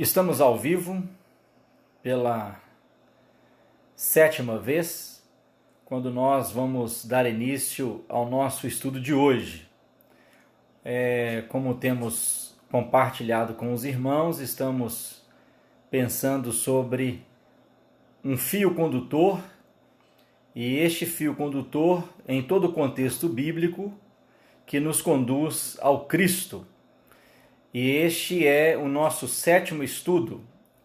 Estamos ao vivo pela 7ª vez, quando nós vamos dar início ao nosso estudo de hoje. Como temos compartilhado com os irmãos, estamos pensando sobre um fio condutor, e este fio condutor, em todo o contexto bíblico, que nos conduz ao Cristo. E este é o nosso 7º estudo,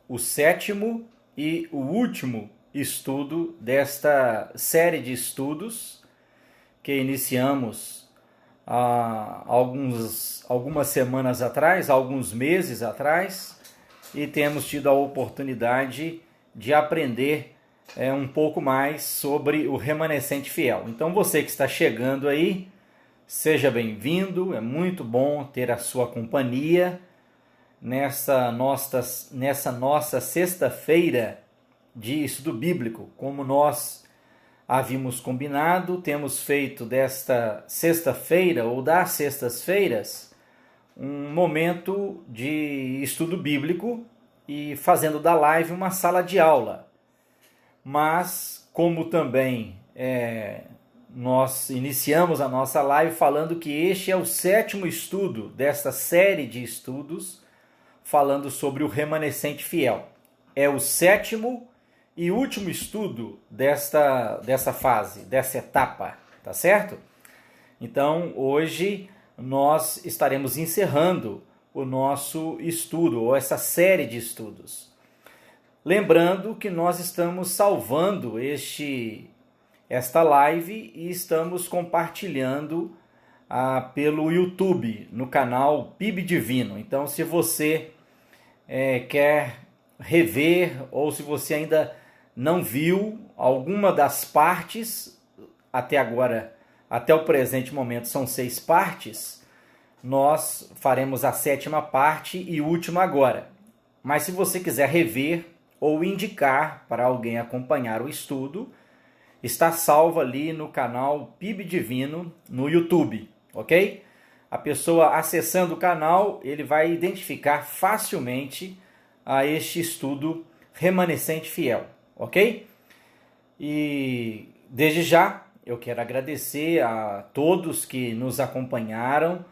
o 7º e o último estudo desta série de estudos que iniciamos há algumas semanas atrás, alguns meses atrás, e temos tido a oportunidade de aprender um pouco mais sobre o remanescente fiel. Então você que está chegando aí, seja bem-vindo, é muito bom ter a sua companhia nessa nossa sexta-feira de estudo bíblico. Como nós havíamos combinado, temos feito desta sexta-feira ou das sextas-feiras um momento de estudo bíblico e fazendo da live uma sala de aula. Mas, como também nós iniciamos a nossa live falando que este é o 7º estudo desta série de estudos falando sobre o remanescente fiel. É o 7º e último estudo dessa fase, dessa etapa, tá certo? Então, hoje nós estaremos encerrando o nosso estudo, ou essa série de estudos. Lembrando que nós estamos salvando esta live e estamos compartilhando pelo YouTube, no canal PIB Divino. Então, se você quer rever, ou se você ainda não viu alguma das partes, até agora, até o presente momento, são 6 partes, nós faremos a 7ª parte e última agora. Mas se você quiser rever ou indicar para alguém acompanhar o estudo, está salvo ali no canal PIB Divino no YouTube, ok? A pessoa acessando o canal, ele vai identificar facilmente este estudo remanescente fiel, ok? E desde já eu quero agradecer a todos que nos acompanharam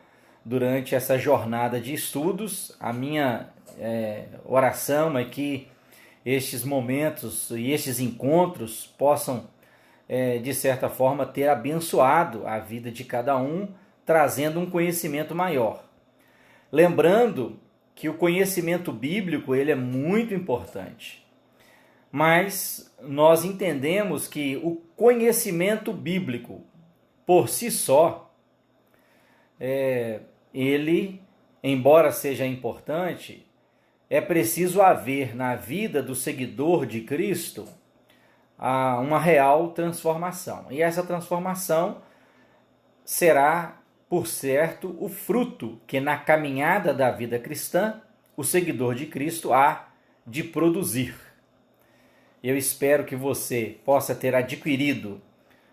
durante essa jornada de estudos. A minha oração é que estes momentos e estes encontros possam de certa forma, ter abençoado a vida de cada um, trazendo um conhecimento maior. Lembrando que o conhecimento bíblico ele é muito importante, mas nós entendemos que o conhecimento bíblico, por si só, ele, embora seja importante, é preciso haver na vida do seguidor de Cristo uma real transformação. E essa transformação será, por certo, o fruto que na caminhada da vida cristã o seguidor de Cristo há de produzir. Eu espero que você possa ter adquirido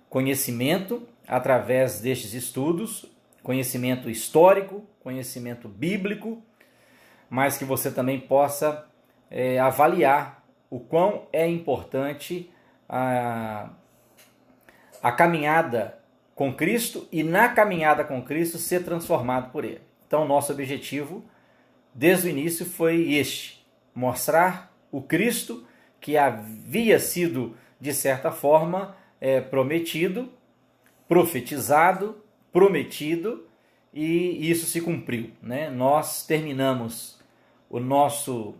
conhecimento através destes estudos, conhecimento histórico, conhecimento bíblico, mas que você também possa avaliar o quão é importante a caminhada com Cristo e na caminhada com Cristo ser transformado por Ele. Então, nosso objetivo desde o início foi este: mostrar o Cristo que havia sido, de certa forma, prometido, profetizado, prometido, e isso se cumpriu, né? Nós terminamos o nosso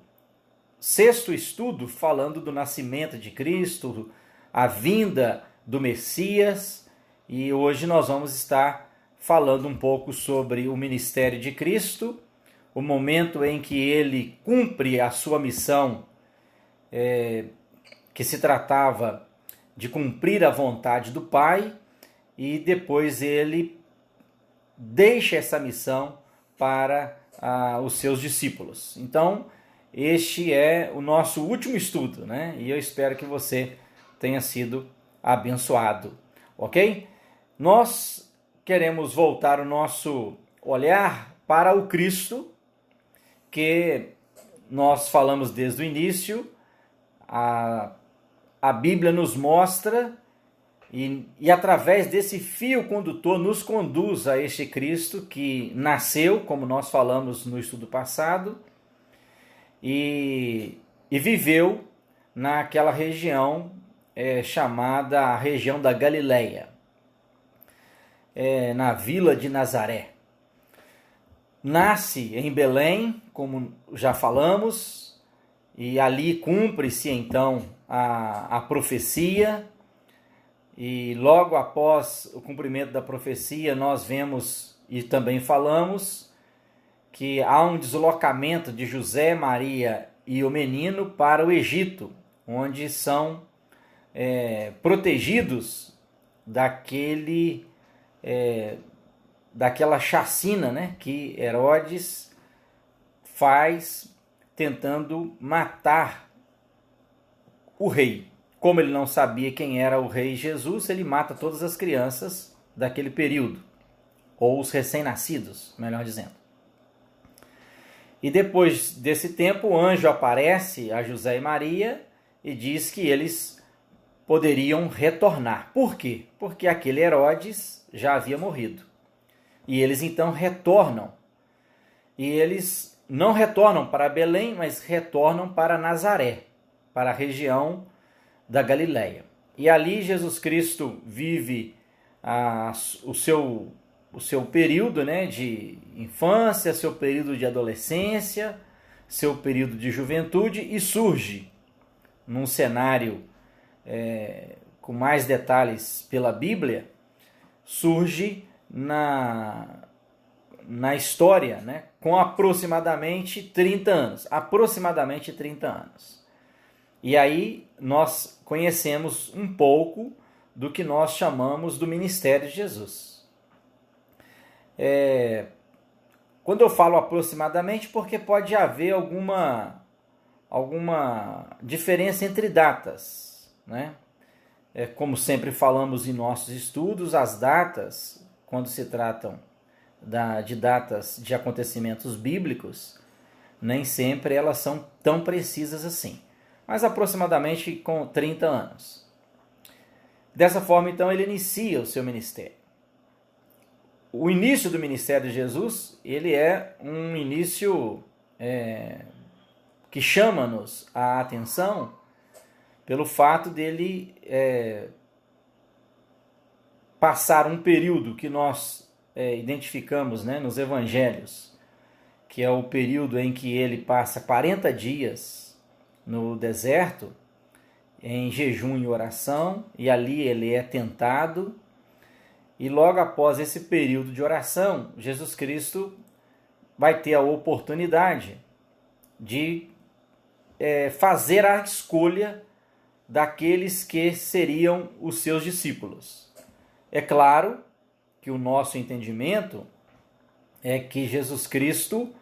6º estudo falando do nascimento de Cristo, a vinda do Messias, e hoje nós vamos estar falando um pouco sobre o ministério de Cristo, o momento em que ele cumpre a sua missão, que se tratava de cumprir a vontade do Pai, e depois ele deixa essa missão para os seus discípulos. Então, este é o nosso último estudo, né? E eu espero que você tenha sido abençoado, ok? Nós queremos voltar o nosso olhar para o Cristo, que nós falamos desde o início, a Bíblia nos mostra e através desse fio condutor nos conduz a este Cristo que nasceu, como nós falamos no estudo passado, e viveu naquela região chamada a região da Galileia, na vila de Nazaré. Nasce em Belém, como já falamos, e ali cumpre-se então a profecia, e logo após o cumprimento da profecia nós vemos e também falamos que há um deslocamento de José, Maria e o menino para o Egito, onde são protegidos daquela chacina, né, que Herodes faz tentando matar o rei. Como ele não sabia quem era o rei Jesus, ele mata todas as crianças daquele período, ou os recém-nascidos, melhor dizendo. E depois desse tempo, o anjo aparece a José e Maria e diz que eles poderiam retornar. Por quê? Porque aquele Herodes já havia morrido. E eles então retornam. E eles não retornam para Belém, mas retornam para Nazaré, para a região da Galileia. E ali Jesus Cristo vive o seu período, né, de infância, seu período de adolescência, seu período de juventude, e surge num cenário com mais detalhes pela Bíblia, surge na história, né, com aproximadamente 30 anos. Aproximadamente 30 anos. E aí nós conhecemos um pouco do que nós chamamos do ministério de Jesus. Quando eu falo aproximadamente, porque pode haver alguma diferença entre datas, né? Como sempre falamos em nossos estudos, as datas, quando se tratam de datas de acontecimentos bíblicos, nem sempre elas são tão precisas assim. Mas aproximadamente com 30 anos. Dessa forma, então, ele inicia o seu ministério. O início do ministério de Jesus, ele é um início que chama-nos a atenção pelo fato dele passar um período que nós identificamos, né, nos evangelhos, que é o período em que ele passa 40 dias no deserto, em jejum e oração, e ali ele é tentado, e logo após esse período de oração, Jesus Cristo vai ter a oportunidade de fazer a escolha daqueles que seriam os seus discípulos. É claro que o nosso entendimento é que Jesus Cristo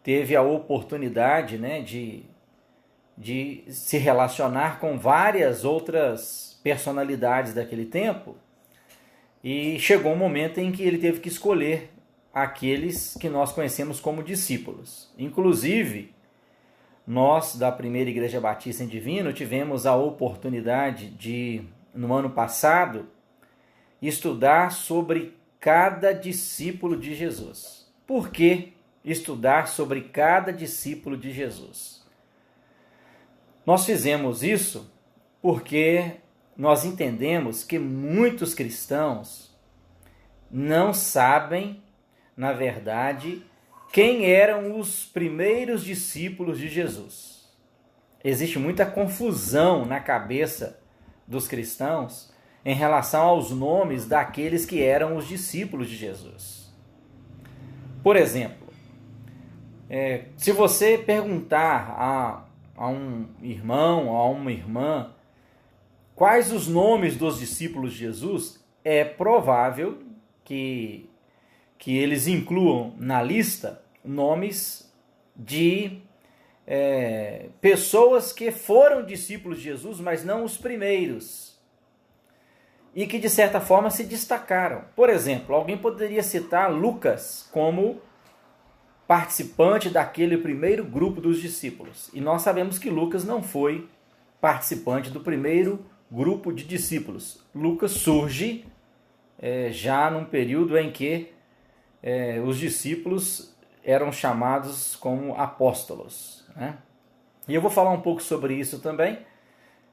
teve a oportunidade, né, de se relacionar com várias outras personalidades daquele tempo, e chegou um momento em que ele teve que escolher aqueles que nós conhecemos como discípulos. Inclusive, nós da Primeira Igreja Batista em Divino tivemos a oportunidade de, no ano passado, estudar sobre cada discípulo de Jesus. Por que estudar sobre cada discípulo de Jesus? Nós fizemos isso porque nós entendemos que muitos cristãos não sabem, na verdade, quem eram os primeiros discípulos de Jesus. Existe muita confusão na cabeça dos cristãos em relação aos nomes daqueles que eram os discípulos de Jesus. Por exemplo, se você perguntar a um irmão, a uma irmã, quais os nomes dos discípulos de Jesus, é provável que eles incluam na lista nomes de pessoas que foram discípulos de Jesus, mas não os primeiros, e que de certa forma se destacaram. Por exemplo, alguém poderia citar Lucas como participante daquele primeiro grupo dos discípulos. E nós sabemos que Lucas não foi participante do primeiro grupo de discípulos. Lucas surge já num período em que os discípulos eram chamados como apóstolos, né? E eu vou falar um pouco sobre isso também.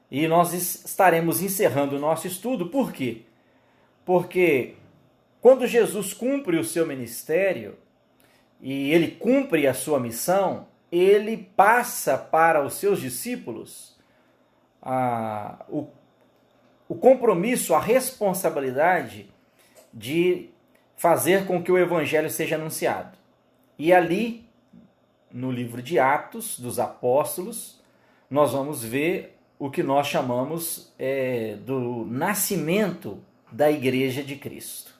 E nós estaremos encerrando o nosso estudo. Por quê? Porque quando Jesus cumpre o seu ministério e ele cumpre a sua missão, ele passa para os seus discípulos o compromisso, a responsabilidade de fazer com que o evangelho seja anunciado. E ali, no livro de Atos dos Apóstolos, nós vamos ver o que nós chamamos do nascimento da Igreja de Cristo.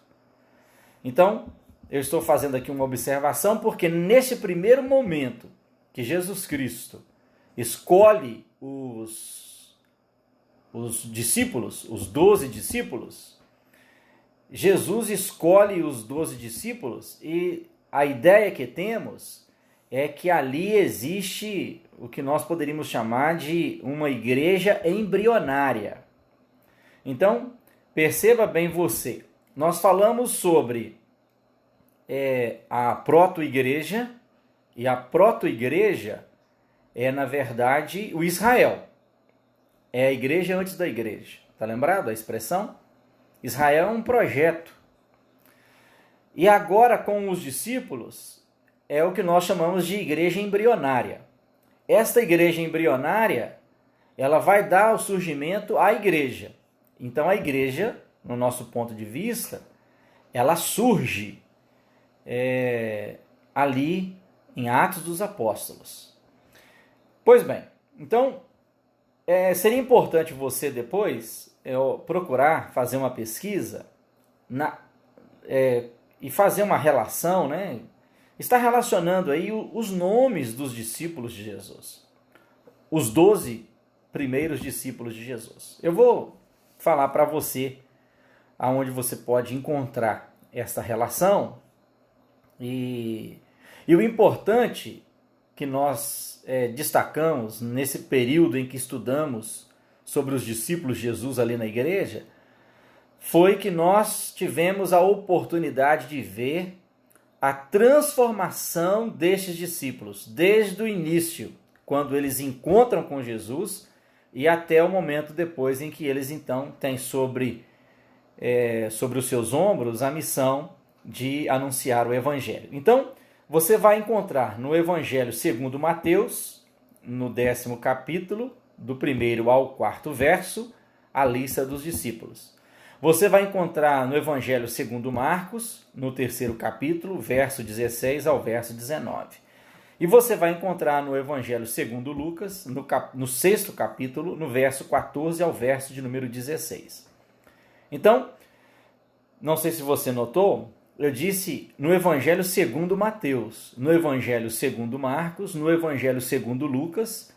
Então, eu estou fazendo aqui uma observação, porque nesse primeiro momento que Jesus Cristo escolhe os discípulos, os 12 discípulos, Jesus escolhe os 12 discípulos e a ideia que temos é que ali existe o que nós poderíamos chamar de uma igreja embrionária. Então, perceba bem você, nós falamos sobre a proto-igreja, e a proto-igreja é, na verdade, o Israel. É a igreja antes da igreja. Está lembrado a expressão? Israel é um projeto. E agora, com os discípulos, é o que nós chamamos de igreja embrionária. Esta igreja embrionária, ela vai dar o surgimento à igreja. Então, a igreja, no nosso ponto de vista, ela surge ali em Atos dos Apóstolos. Pois bem, então, seria importante você depois procurar fazer uma pesquisa e fazer uma relação, né? Está relacionando aí os nomes dos discípulos de Jesus. Os 12 primeiros discípulos de Jesus. Eu vou falar para você aonde você pode encontrar essa relação. E o importante que nós destacamos nesse período em que estudamos sobre os discípulos de Jesus ali na igreja, foi que nós tivemos a oportunidade de ver a transformação destes discípulos, desde o início, quando eles encontram com Jesus, e até o momento depois em que eles então têm sobre os seus ombros a missão de anunciar o Evangelho. Então, você vai encontrar no Evangelho segundo Mateus, no 10º capítulo, do 1º ao 4º verso, a lista dos discípulos. Você vai encontrar no Evangelho segundo Marcos, no 3º capítulo, verso 16 ao verso 19. E você vai encontrar no Evangelho segundo Lucas, no 6º capítulo, no verso 14 ao verso de número 16. Então, não sei se você notou, eu disse no Evangelho segundo Mateus, no Evangelho segundo Marcos, no Evangelho segundo Lucas,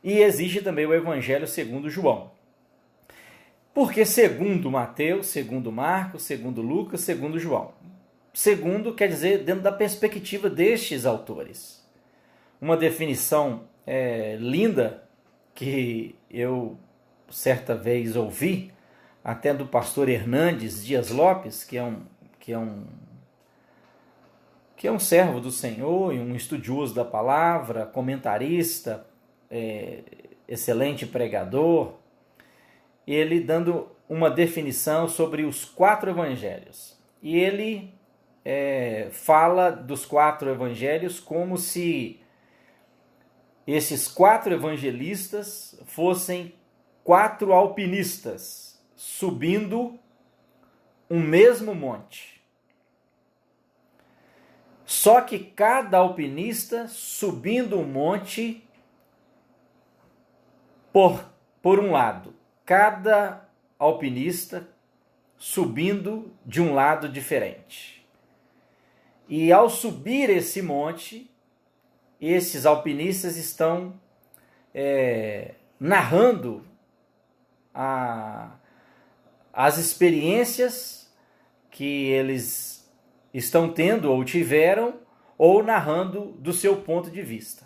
e existe também o Evangelho segundo João. Porque segundo Mateus, segundo Marcos, segundo Lucas, segundo João. Segundo quer dizer dentro da perspectiva destes autores. Uma definição linda que eu certa vez ouvi, até do pastor Hernandes Dias Lopes, que é um servo do Senhor e um estudioso da palavra, comentarista, excelente pregador, ele dando uma definição sobre os 4 evangelhos. E ele fala dos 4 evangelhos como se esses 4 evangelistas fossem 4 alpinistas subindo um mesmo monte. Só que cada alpinista subindo um monte por um lado. Cada alpinista subindo de um lado diferente. E ao subir esse monte, esses alpinistas estão narrando as experiências que eles estão tendo ou tiveram, ou narrando do seu ponto de vista.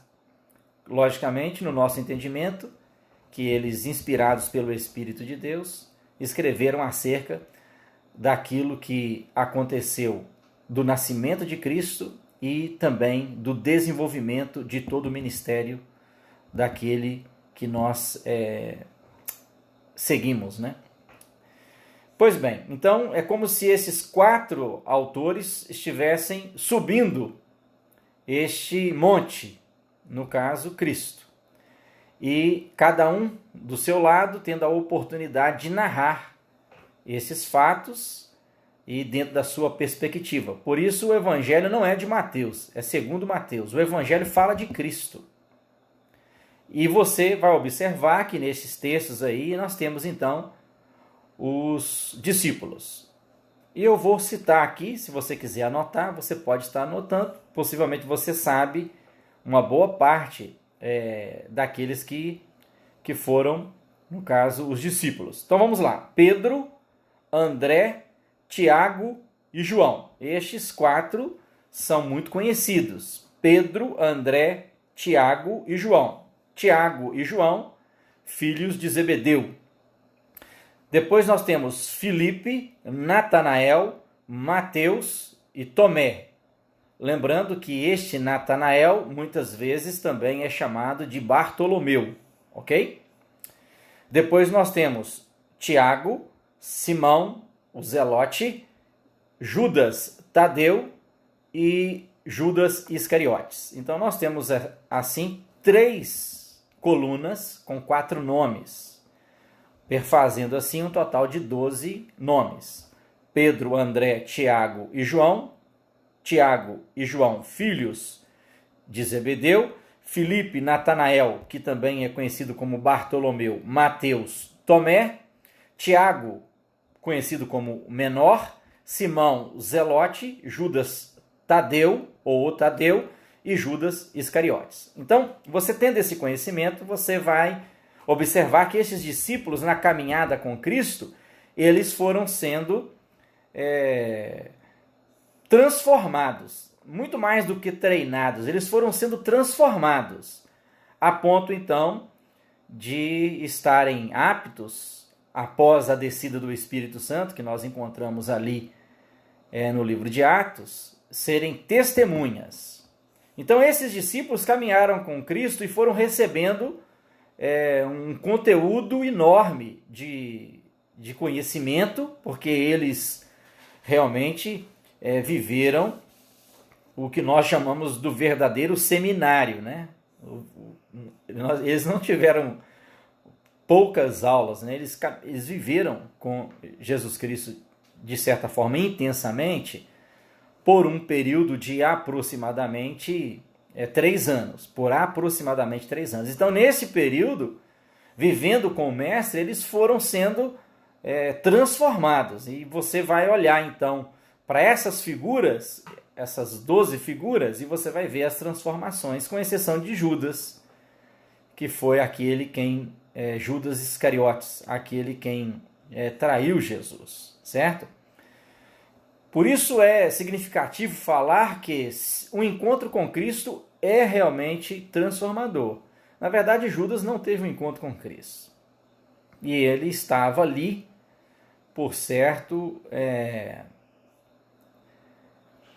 Logicamente, no nosso entendimento, que eles, inspirados pelo Espírito de Deus, escreveram acerca daquilo que aconteceu do nascimento de Cristo e também do desenvolvimento de todo o ministério daquele que nós seguimos, né? Pois bem, então é como se esses 4 autores estivessem subindo este monte, no caso, Cristo. E cada um do seu lado tendo a oportunidade de narrar esses fatos e dentro da sua perspectiva. Por isso o evangelho não é de Mateus, é segundo Mateus. O evangelho fala de Cristo. E você vai observar que nesses textos aí nós temos então os discípulos. E eu vou citar aqui, se você quiser anotar, você pode estar anotando. Possivelmente você sabe uma boa parte daqueles que foram, no caso, os discípulos. Então vamos lá. Pedro, André, Tiago e João. Estes 4 são muito conhecidos. Pedro, André, Tiago e João. Tiago e João, filhos de Zebedeu. Depois nós temos Filipe, Natanael, Mateus e Tomé. Lembrando que este Natanael muitas vezes também é chamado de Bartolomeu, ok? Depois nós temos Tiago, Simão, o Zelote, Judas Tadeu e Judas Iscariotes. Então nós temos assim 3 colunas com 4 nomes, perfazendo assim um total de 12 nomes. Pedro, André, Tiago e João. Tiago e João, filhos de Zebedeu. Filipe, Natanael, que também é conhecido como Bartolomeu. Mateus, Tomé. Tiago, conhecido como menor. Simão, Zelote. Judas Tadeu, ou Tadeu. E Judas Iscariotes. Então, você tendo esse conhecimento, você vai observar que esses discípulos, na caminhada com Cristo, eles foram sendo transformados, muito mais do que treinados, eles foram sendo transformados, a ponto então de estarem aptos, após a descida do Espírito Santo, que nós encontramos ali no livro de Atos, serem testemunhas. Então esses discípulos caminharam com Cristo e foram recebendo um conteúdo enorme de conhecimento, porque eles realmente viveram o que nós chamamos do verdadeiro seminário, né? Eles não tiveram poucas aulas, né? Eles viveram com Jesus Cristo, de certa forma, intensamente, por um período de aproximadamente 3 anos. Por aproximadamente 3 anos. Então, nesse período, vivendo com o Mestre, eles foram sendo transformados. E você vai olhar, então, para essas figuras, essas 12 figuras, e você vai ver as transformações, com exceção de Judas, que foi aquele Judas Iscariotes, aquele quem traiu Jesus, certo? Por isso é significativo falar que o encontro com Cristo é realmente transformador. Na verdade, Judas não teve um encontro com Cristo. E ele estava ali, por certo,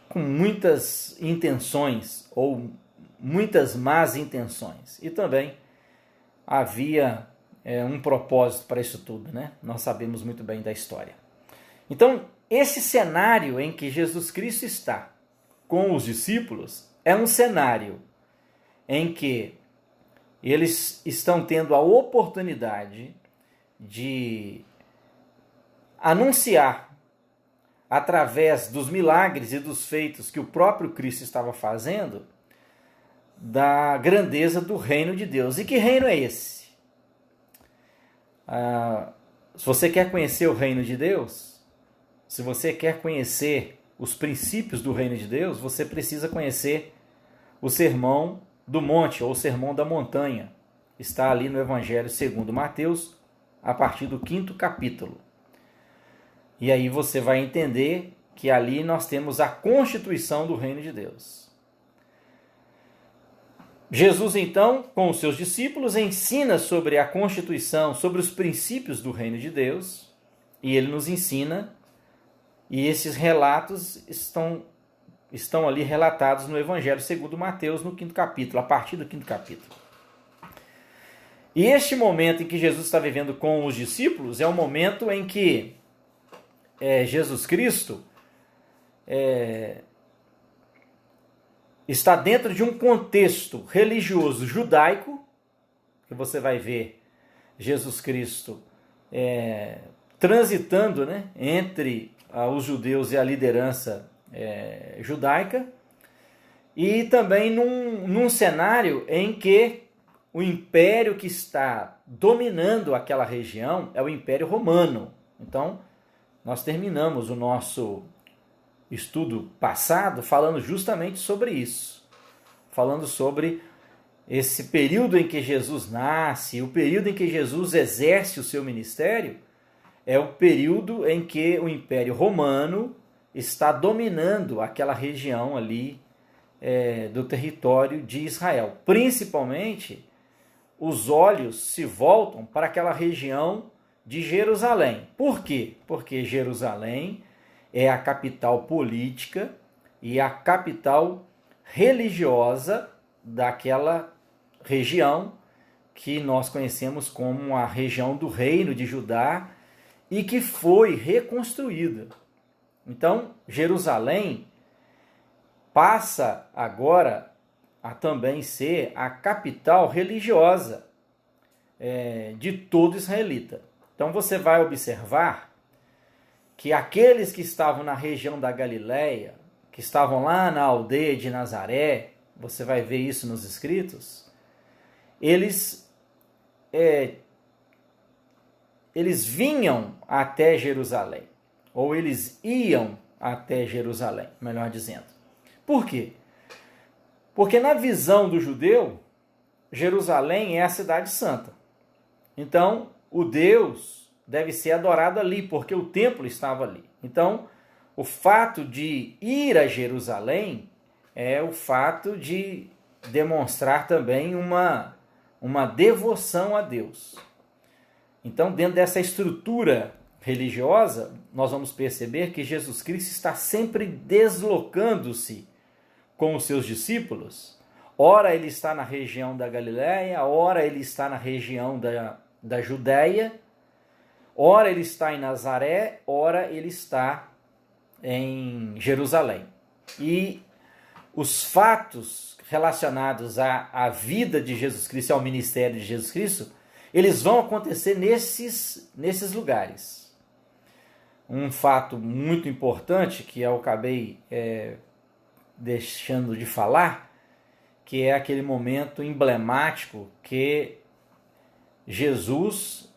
com muitas intenções, ou muitas más intenções. E também havia um propósito para isso tudo, né? Nós sabemos muito bem da história. Então, esse cenário em que Jesus Cristo está com os discípulos é um cenário em que eles estão tendo a oportunidade de anunciar, através dos milagres e dos feitos que o próprio Cristo estava fazendo, da grandeza do reino de Deus. E que reino é esse? Se você quer conhecer o reino de Deus, se você quer conhecer os princípios do reino de Deus, você precisa conhecer o Sermão do Monte, ou o Sermão da Montanha. Está ali no Evangelho segundo Mateus, a partir do 5º capítulo. E aí você vai entender que ali nós temos a constituição do reino de Deus. Jesus, então, com os seus discípulos, ensina sobre a constituição, sobre os princípios do reino de Deus, e ele nos ensina, e esses relatos estão ali relatados no Evangelho segundo Mateus, no 5º capítulo, a partir do 5º capítulo. E este momento em que Jesus está vivendo com os discípulos é o momento em que Jesus Cristo está dentro de um contexto religioso judaico, que você vai ver Jesus Cristo transitando, né, entre os judeus e a liderança judaica, e também num cenário em que o império que está dominando aquela região é o Império Romano. Então, nós terminamos o nosso estudo passado falando justamente sobre isso, falando sobre esse período em que Jesus nasce, o período em que Jesus exerce o seu ministério, é o período em que o Império Romano está dominando aquela região ali do território de Israel. Principalmente, os olhos se voltam para aquela região de Jerusalém. Por quê? Porque Jerusalém é a capital política e a capital religiosa daquela região que nós conhecemos como a região do Reino de Judá e que foi reconstruída. Então, Jerusalém passa agora a também ser a capital religiosa de todo israelita. Então você vai observar que aqueles que estavam na região da Galileia, que estavam lá na aldeia de Nazaré, você vai ver isso nos escritos, eles vinham até Jerusalém, ou eles iam até Jerusalém, melhor dizendo. Por quê? Porque na visão do judeu, Jerusalém é a cidade santa. Então, o Deus deve ser adorado ali, porque o templo estava ali. Então, o fato de ir a Jerusalém é o fato de demonstrar também uma devoção a Deus. Então, dentro dessa estrutura religiosa, nós vamos perceber que Jesus Cristo está sempre deslocando-se com os seus discípulos. Ora ele está na região da Galileia, ora ele está na região da Judéia, ora ele está em Nazaré, ora ele está em Jerusalém. E os fatos relacionados à vida de Jesus Cristo, ao ministério de Jesus Cristo, eles vão acontecer nesses lugares. Um fato muito importante que eu acabei deixando de falar, que é aquele momento emblemático que Jesus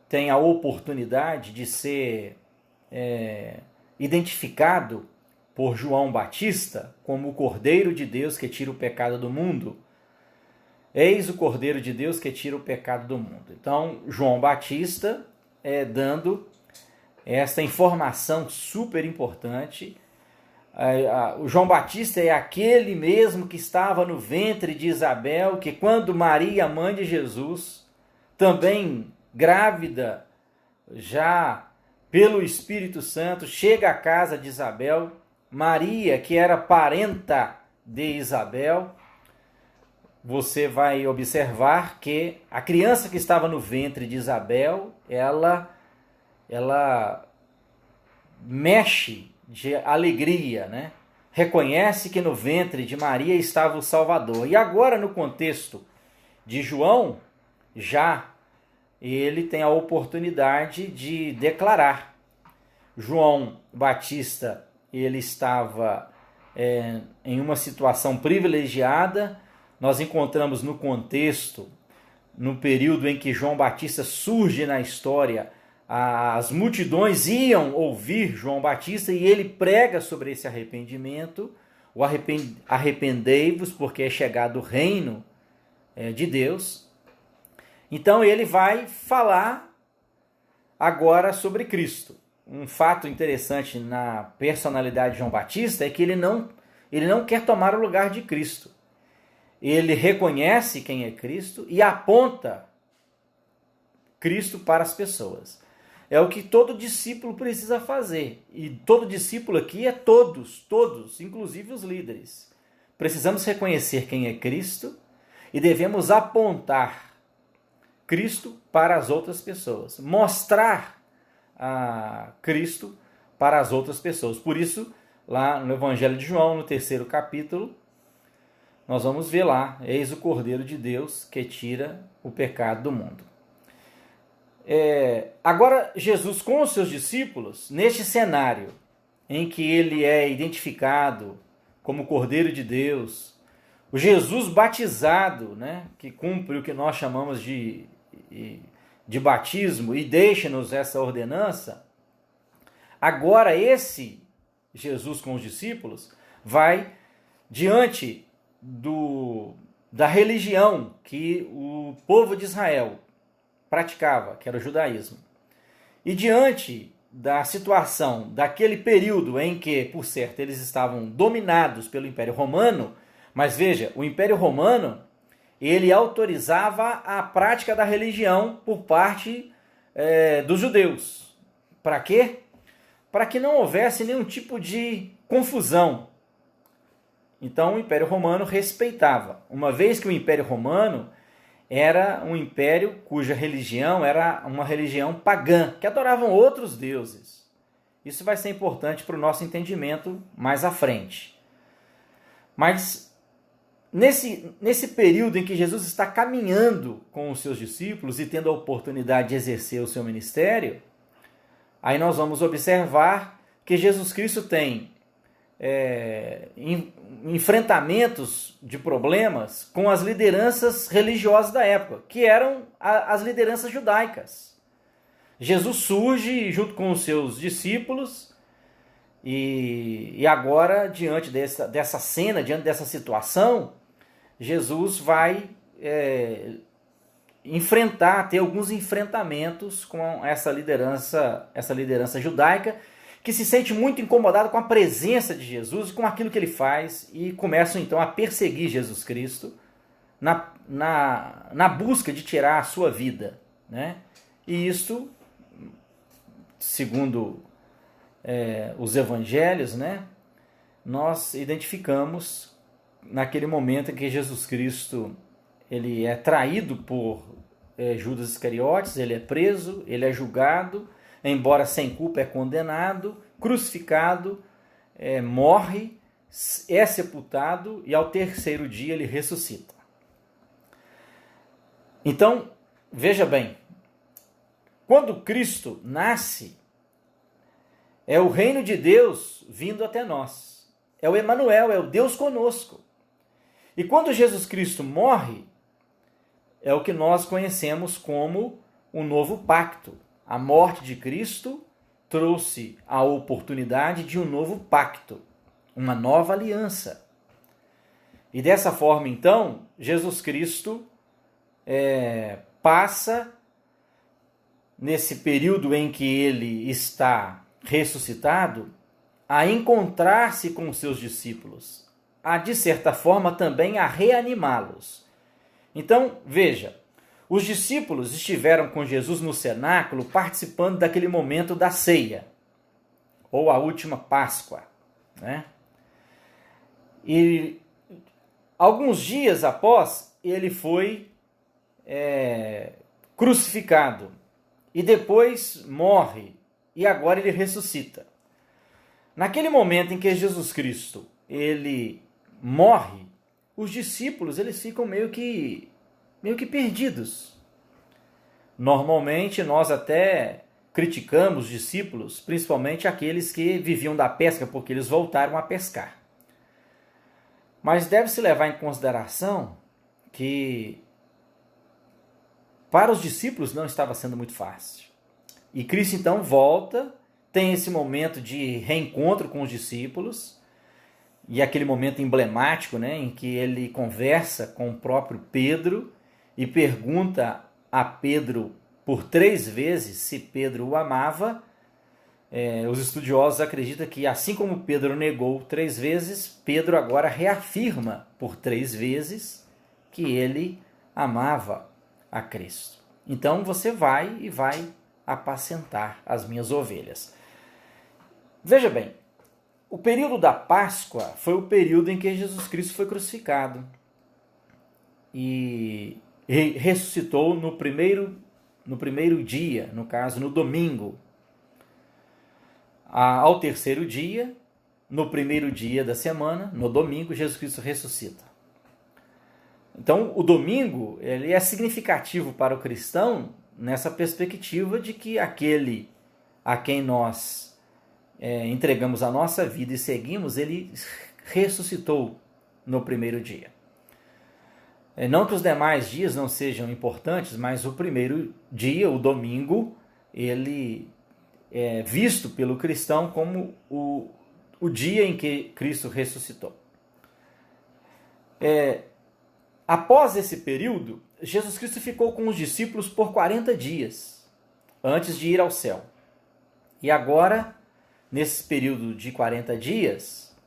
tem a oportunidade de ser identificado por João Batista como o Cordeiro de Deus que tira o pecado do mundo. Eis o Cordeiro de Deus que tira o pecado do mundo. Então, João Batista dando esta informação super importante. O João Batista é aquele mesmo que estava no ventre de Isabel, que quando Maria, mãe de Jesus, também grávida, já pelo Espírito Santo, chega à casa de Isabel, Maria, que era parenta de Isabel, você vai observar que a criança que estava no ventre de Isabel, ela mexe de alegria, né? Reconhece que no ventre de Maria estava o Salvador. E agora, no contexto de João, já ele tem a oportunidade de declarar. João Batista, ele estava em uma situação privilegiada. Nós encontramos no contexto, no período em que João Batista surge na história, as multidões iam ouvir João Batista e ele prega sobre esse arrependimento. Arrependei-vos porque é chegado o reino de Deus. Então ele vai falar agora sobre Cristo. Um fato interessante na personalidade de João Batista é que ele não quer tomar o lugar de Cristo. ele reconhece quem é Cristo e aponta Cristo para as pessoas. É o que todo discípulo precisa fazer. E todo discípulo aqui é todos, inclusive os líderes. Precisamos reconhecer quem é Cristo e devemos apontar Cristo para as outras pessoas. Mostrar a Cristo para as outras pessoas. Por isso, lá no Evangelho de João, no 3º capítulo, nós vamos ver lá, eis o Cordeiro de Deus que tira o pecado do mundo. Agora, Jesus com os seus discípulos, neste cenário em que ele é identificado como Cordeiro de Deus, o Jesus batizado, né, que cumpre o que nós chamamos de batismo e deixa-nos essa ordenança, agora esse Jesus com os discípulos vai diante da religião que o povo de Israel praticava, que era o judaísmo. E diante da situação daquele período em que, por certo, eles estavam dominados pelo Império Romano, mas veja, o Império Romano, ele autorizava a prática da religião por parte dos judeus. Para quê? Para que não houvesse nenhum tipo de confusão. Então o Império Romano respeitava. Uma vez que o Império Romano era um império cuja religião era uma religião pagã, que adoravam outros deuses. Isso vai ser importante para o nosso entendimento mais à frente. Mas nesse período em que Jesus está caminhando com os seus discípulos e tendo a oportunidade de exercer o seu ministério, aí nós vamos observar que Jesus Cristo tem enfrentamentos de problemas com as lideranças religiosas da época, que eram as lideranças judaicas. Jesus surge junto com os seus discípulos e agora, diante dessa cena, diante dessa situação, Jesus vai ter alguns enfrentamentos com essa liderança judaica, que se sente muito incomodado com a presença de Jesus e com aquilo que ele faz, e começam então a perseguir Jesus Cristo na busca de tirar a sua vida, né? E isto, segundo os evangelhos, né, nós identificamos naquele momento em que Jesus Cristo ele é traído por Judas Iscariotes, ele é preso, ele é julgado, embora sem culpa é condenado, crucificado, morre, é sepultado e ao 3º dia ele ressuscita. Então, veja bem, quando Cristo nasce, é o reino de Deus vindo até nós. É o Emanuel, é o Deus conosco. E quando Jesus Cristo morre, é o que nós conhecemos como o novo pacto. A morte de Cristo trouxe a oportunidade de um novo pacto, uma nova aliança. E dessa forma, então, Jesus Cristo passa, nesse período em que ele está ressuscitado, a encontrar-se com os seus discípulos, a, de certa forma, também a reanimá-los. Então, veja, os discípulos estiveram com Jesus no cenáculo participando daquele momento da ceia, ou a última Páscoa, né? E alguns dias após, ele foi crucificado e depois morre e agora ele ressuscita. Naquele momento em que Jesus Cristo ele morre, os discípulos eles ficam meio que perdidos. Normalmente nós até criticamos os discípulos, principalmente aqueles que viviam da pesca, porque eles voltaram a pescar. Mas deve-se levar em consideração que para os discípulos não estava sendo muito fácil. E Cristo então volta, tem esse momento de reencontro com os discípulos, e aquele momento emblemático, né, em que ele conversa com o próprio Pedro e pergunta a Pedro por 3 vezes se Pedro o amava. Os estudiosos acreditam que, assim como Pedro negou 3 vezes, Pedro agora reafirma por 3 vezes que ele amava a Cristo. Então você vai e vai apacentar as minhas ovelhas. Veja bem, o período da Páscoa foi o período em que Jesus Cristo foi crucificado e ressuscitou no primeiro dia, no caso, no domingo. Ao terceiro dia, no primeiro dia da semana, no domingo, Jesus Cristo ressuscita. Então, o domingo ele é significativo para o cristão nessa perspectiva de que aquele a quem nós entregamos a nossa vida e seguimos, ele ressuscitou no primeiro dia. Não que os demais dias não sejam importantes, mas o primeiro dia, o domingo, ele é visto pelo cristão como o dia em que Cristo ressuscitou. Após esse período, Jesus Cristo ficou com os discípulos por 40 dias, antes de ir ao céu. E agora, nesse período de 40 dias,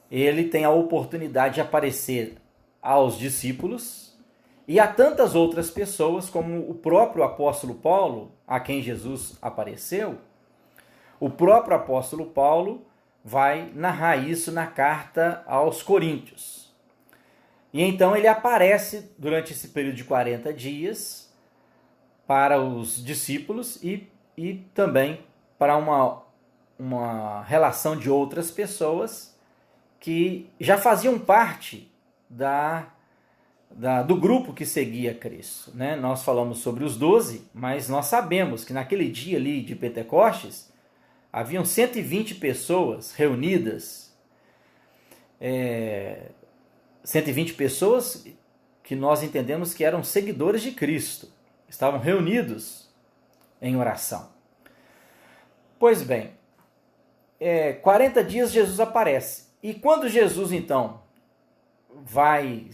ele tem a oportunidade de aparecer aos discípulos e a tantas outras pessoas, como o próprio apóstolo Paulo, a quem Jesus apareceu. O próprio apóstolo Paulo vai narrar isso na carta aos Coríntios. E então ele aparece durante esse período de 40 dias para os discípulos e também para uma relação de outras pessoas que já faziam parte do grupo que seguia Cristo. Né? Nós falamos sobre os 12, mas nós sabemos que naquele dia ali de Pentecostes, haviam 120 pessoas reunidas, 120 pessoas que nós entendemos que eram seguidores de Cristo, estavam reunidos em oração. Pois bem, 40 dias Jesus aparece. E quando Jesus, então, vai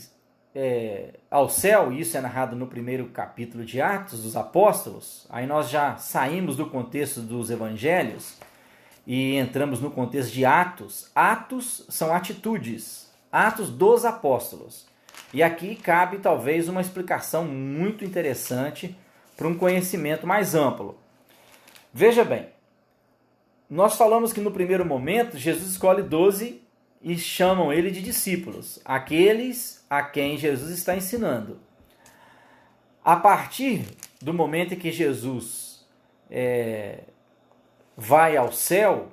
ao céu, e isso é narrado no primeiro capítulo de Atos dos Apóstolos, aí nós já saímos do contexto dos evangelhos e entramos no contexto de Atos. Atos são atitudes, Atos dos Apóstolos. E aqui cabe talvez uma explicação muito interessante para um conhecimento mais amplo. Veja bem, nós falamos que no primeiro momento Jesus escolhe 12 e chamam ele de discípulos, aqueles a quem Jesus está ensinando. A partir do momento em que Jesus vai ao céu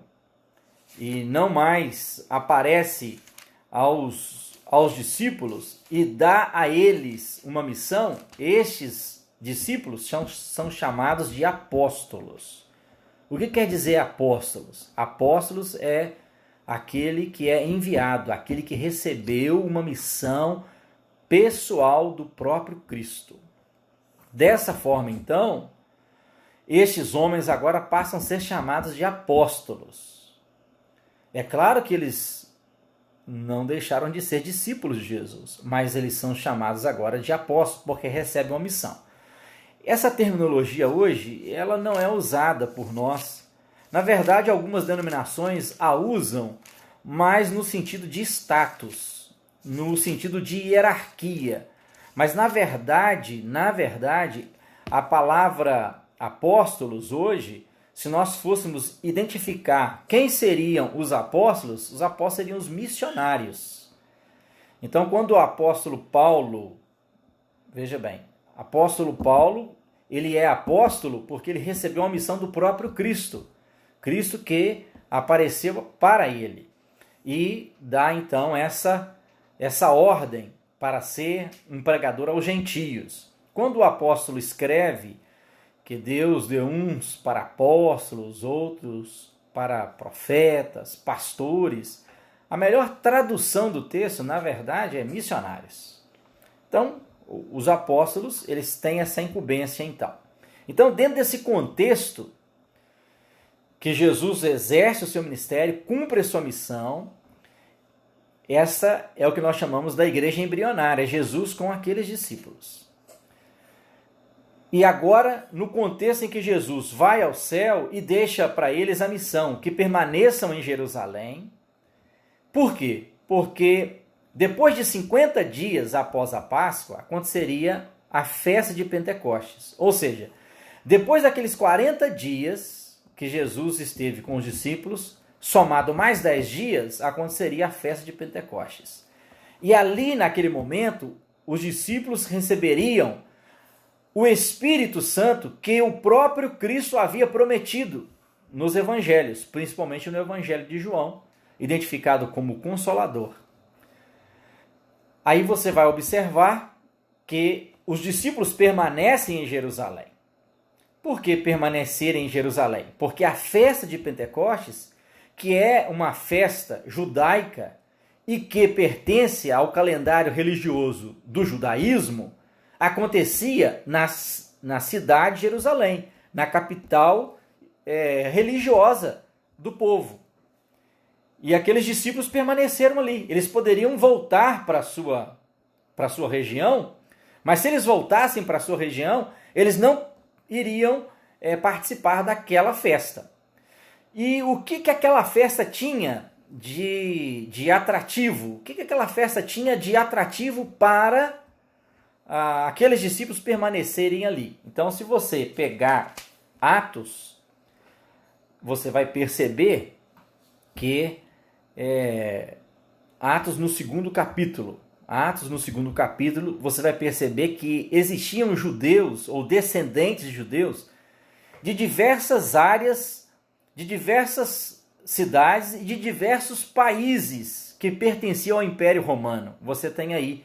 e não mais aparece aos discípulos e dá a eles uma missão, estes discípulos são chamados de apóstolos. O que quer dizer apóstolos? Apóstolos é aquele que é enviado, aquele que recebeu uma missão pessoal do próprio Cristo. Dessa forma, então, estes homens agora passam a ser chamados de apóstolos. É claro que eles não deixaram de ser discípulos de Jesus, mas eles são chamados agora de apóstolos porque recebem uma missão. Essa terminologia hoje, ela não é usada por nós. Na verdade, algumas denominações a usam, mas no sentido de status, no sentido de hierarquia. Mas na verdade, a palavra apóstolos hoje, se nós fôssemos identificar quem seriam os apóstolos seriam os missionários. Então, quando o apóstolo Paulo, veja bem, apóstolo Paulo, ele é apóstolo porque ele recebeu uma missão do próprio Cristo. Cristo que apareceu para ele. E dá então essa ordem para ser um pregador aos gentios. Quando o apóstolo escreve que Deus deu uns para apóstolos, outros para profetas, pastores, a melhor tradução do texto, na verdade, é missionários. Então, os apóstolos, eles têm essa incumbência, então. Então, dentro desse contexto, que Jesus exerce o seu ministério, cumpre a sua missão, essa é o que nós chamamos da igreja embrionária, Jesus com aqueles discípulos. E agora, no contexto em que Jesus vai ao céu e deixa para eles a missão, que permaneçam em Jerusalém. Por quê? Porque Depois de 50 dias após a Páscoa, aconteceria a festa de Pentecostes. Ou seja, depois daqueles 40 dias que Jesus esteve com os discípulos, somado mais 10 dias, aconteceria a festa de Pentecostes. E ali, naquele momento, os discípulos receberiam o Espírito Santo que o próprio Cristo havia prometido nos evangelhos, principalmente no Evangelho de João, identificado como Consolador. Aí você vai observar que os discípulos permanecem em Jerusalém. Por que permanecer em Jerusalém? Porque a festa de Pentecostes, que é uma festa judaica e que pertence ao calendário religioso do judaísmo, acontecia na cidade de Jerusalém, na capital religiosa do povo. E aqueles discípulos permaneceram ali. Eles poderiam voltar para a sua região, mas se eles voltassem para a sua região, eles não iriam participar daquela festa. E o que aquela festa tinha de atrativo? O que aquela festa tinha de atrativo para aqueles discípulos permanecerem ali? Então, se você pegar Atos, você vai perceber que Atos no segundo capítulo, você vai perceber que existiam judeus ou descendentes de judeus de diversas áreas, de diversas cidades e de diversos países que pertenciam ao Império Romano. Você tem aí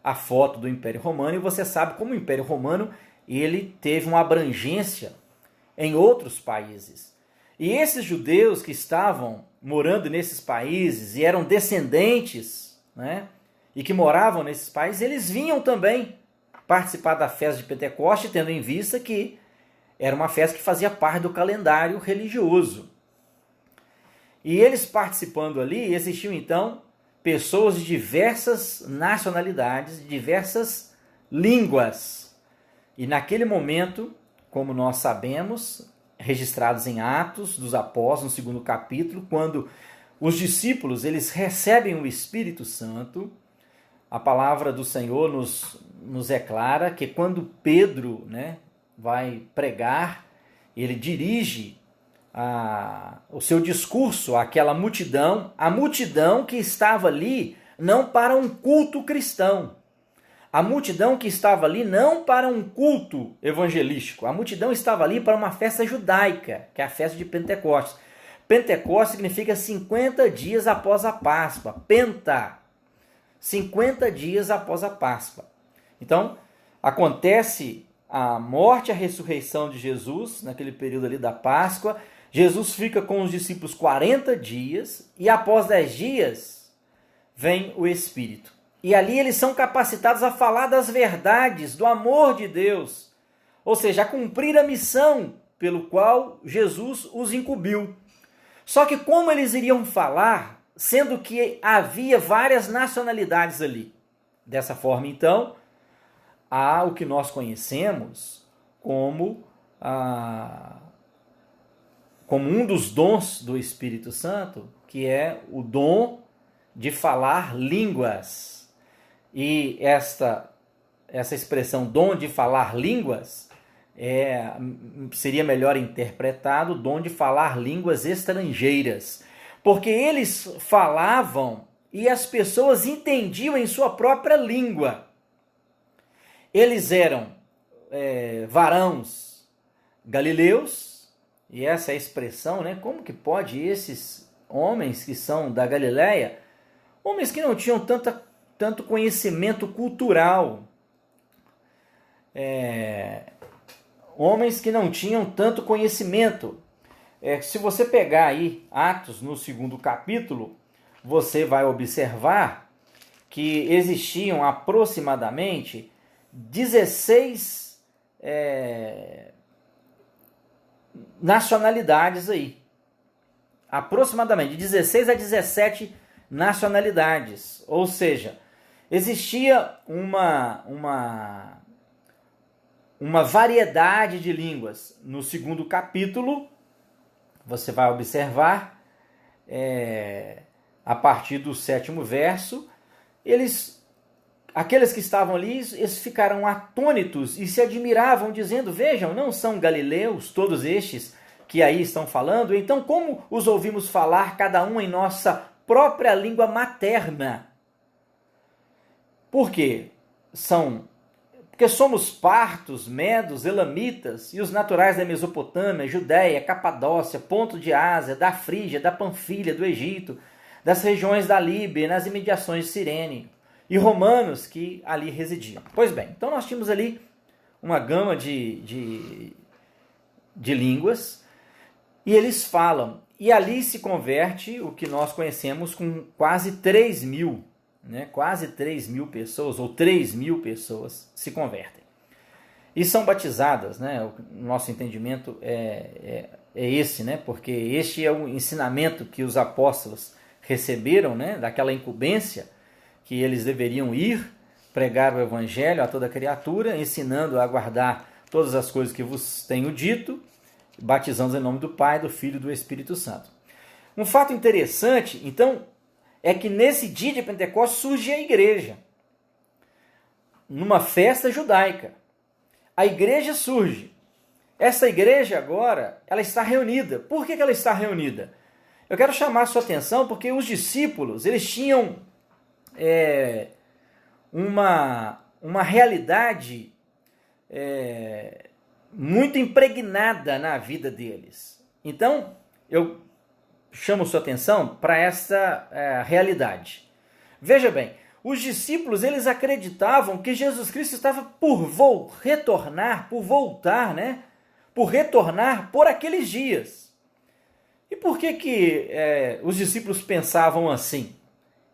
a foto do Império Romano e você sabe como o Império Romano ele teve uma abrangência em outros países. E esses judeus que estavam morando nesses países e eram descendentes, né, e que moravam nesses países, eles vinham também participar da festa de Pentecoste, tendo em vista que era uma festa que fazia parte do calendário religioso. E eles participando ali, existiam então pessoas de diversas nacionalidades, de diversas línguas. E naquele momento, como nós sabemos, registrados em Atos dos Apóstolos, no segundo capítulo, quando os discípulos eles recebem o Espírito Santo, a palavra do Senhor nos declara que quando Pedro, né, vai pregar, ele dirige o seu discurso àquela multidão, a multidão que estava ali não para um culto cristão, a multidão que estava ali não para um culto evangelístico, a multidão estava ali para uma festa judaica, que é a festa de Pentecostes. Pentecostes significa 50 dias após a Páscoa, 50 dias após a Páscoa. Então, acontece a morte e a ressurreição de Jesus, naquele período ali da Páscoa. Jesus fica com os discípulos 40 dias e após 10 dias vem o Espírito. E ali eles são capacitados a falar das verdades, do amor de Deus. Ou seja, a cumprir a missão pelo qual Jesus os incumbiu. Só que como eles iriam falar, sendo que havia várias nacionalidades ali? Dessa forma, então, há o que nós conhecemos como um dos dons do Espírito Santo, que é o dom de falar línguas. E essa expressão dom de falar línguas seria melhor interpretado dom de falar línguas estrangeiras. Porque eles falavam e as pessoas entendiam em sua própria língua. Eles eram varãos galileus, e essa é a expressão, né? Como que pode esses homens que são da Galileia, homens que não tinham tanto conhecimento cultural, homens que não tinham tanto conhecimento. Se você pegar aí Atos no segundo capítulo, você vai observar que existiam aproximadamente 16 nacionalidades aí. Aproximadamente de 16 a 17 nacionalidades. Ou seja, existia uma variedade de línguas. No segundo capítulo, você vai observar, a partir do 7º verso, aqueles que estavam ali, eles ficaram atônitos e se admiravam, dizendo: vejam, não são galileus todos estes que aí estão falando? Então como os ouvimos falar, cada um em nossa própria língua materna? Por quê? Porque somos partos, medos, elamitas e os naturais da Mesopotâmia, Judéia, Capadócia, Ponto de Ásia, da Frígia, da Panfilha, do Egito, das regiões da Líbia, nas imediações de Cirene, e romanos que ali residiam. Pois bem, então nós tínhamos ali uma gama de línguas, e eles falam, e ali se converte o que nós conhecemos com quase 3.000, né? Quase 3.000 pessoas, ou 3.000 pessoas se convertem. E são batizadas, né? O nosso entendimento é esse, né? Porque este é o ensinamento que os apóstolos receberam, né? Daquela incumbência, que eles deveriam ir pregar o evangelho a toda criatura, ensinando a guardar todas as coisas que vos tenho dito, batizando em nome do Pai, do Filho e do Espírito Santo. Um fato interessante, então, é que nesse dia de Pentecostes surge a igreja, numa festa judaica. A igreja surge. Essa igreja agora, ela está reunida. Por que ela está reunida? Eu quero chamar a sua atenção porque os discípulos, eles tinham uma realidade muito impregnada na vida deles. Então, eu chamo sua atenção para essa realidade. Veja bem, os discípulos, eles acreditavam que Jesus Cristo estava por retornar, por voltar, né? Por retornar por aqueles dias. E por que os discípulos pensavam assim?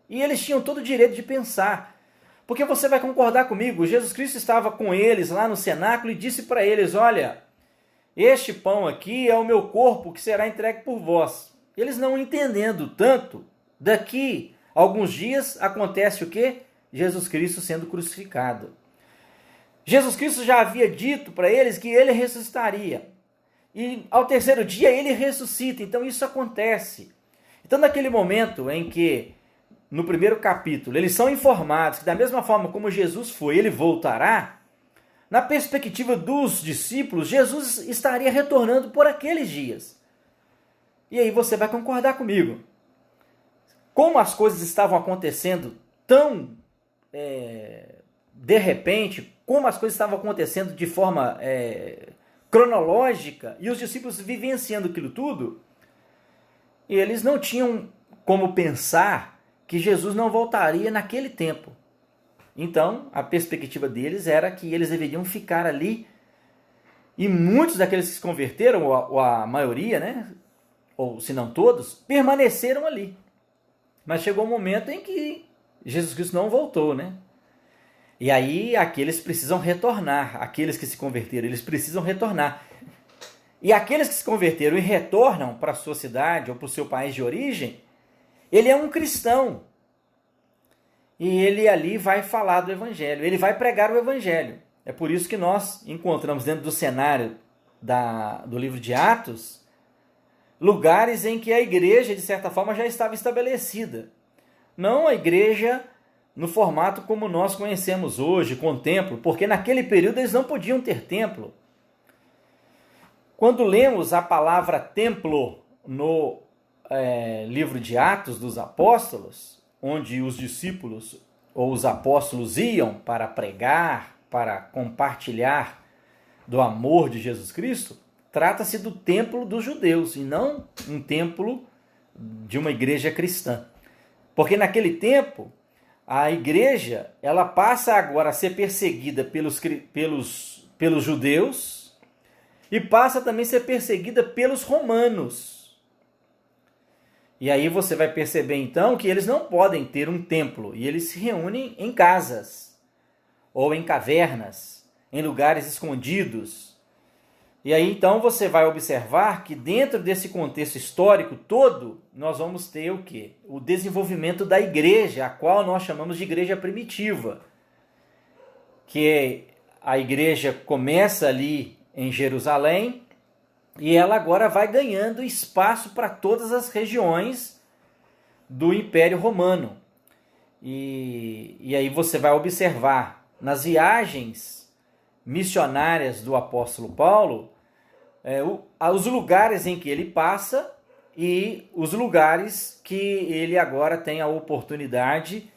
E eles tinham todo o direito de pensar. Porque você vai concordar comigo, Jesus Cristo estava com eles lá no cenáculo e disse para eles: olha, este pão aqui é o meu corpo que será entregue por vós. Eles não entendendo tanto, daqui a alguns dias acontece o quê? Jesus Cristo sendo crucificado. Jesus Cristo já havia dito para eles que ele ressuscitaria. E ao terceiro dia ele ressuscita, então isso acontece. Então naquele momento em que, no primeiro capítulo, eles são informados que da mesma forma como Jesus foi, ele voltará, na perspectiva dos discípulos, Jesus estaria retornando por aqueles dias. E aí você vai concordar comigo. Como as coisas estavam acontecendo tão de repente, como as coisas estavam acontecendo de forma cronológica, e os discípulos vivenciando aquilo tudo, e eles não tinham como pensar que Jesus não voltaria naquele tempo. Então, a perspectiva deles era que eles deveriam ficar ali, e muitos daqueles que se converteram, ou a maioria, né, ou se não todos, permaneceram ali. Mas chegou um momento em que Jesus Cristo não voltou, né? E aí aqueles precisam retornar, aqueles que se converteram, eles precisam retornar. E aqueles que se converteram e retornam para a sua cidade ou para o seu país de origem, ele é um cristão. E ele ali vai falar do evangelho, ele vai pregar o evangelho. É por isso que nós encontramos dentro do cenário do livro de Atos, lugares em que a igreja, de certa forma, já estava estabelecida. Não a igreja no formato como nós conhecemos hoje, com templo, porque naquele período eles não podiam ter templo. Quando lemos a palavra templo no livro de Atos dos Apóstolos, onde os discípulos ou os apóstolos iam para pregar, para compartilhar do amor de Jesus Cristo, trata-se do templo dos judeus e não um templo de uma igreja cristã. Porque naquele tempo, a igreja ela passa agora a ser perseguida pelos judeus e passa também a ser perseguida pelos romanos. E aí você vai perceber então que eles não podem ter um templo e eles se reúnem em casas ou em cavernas, em lugares escondidos. E aí então você vai observar que dentro desse contexto histórico todo, nós vamos ter o quê? O desenvolvimento da igreja, a qual nós chamamos de igreja primitiva. Que a igreja começa ali em Jerusalém e ela agora vai ganhando espaço para todas as regiões do Império Romano. E aí você vai observar nas viagens missionárias do apóstolo Paulo, os lugares em que ele passa e os lugares que ele agora tem a oportunidade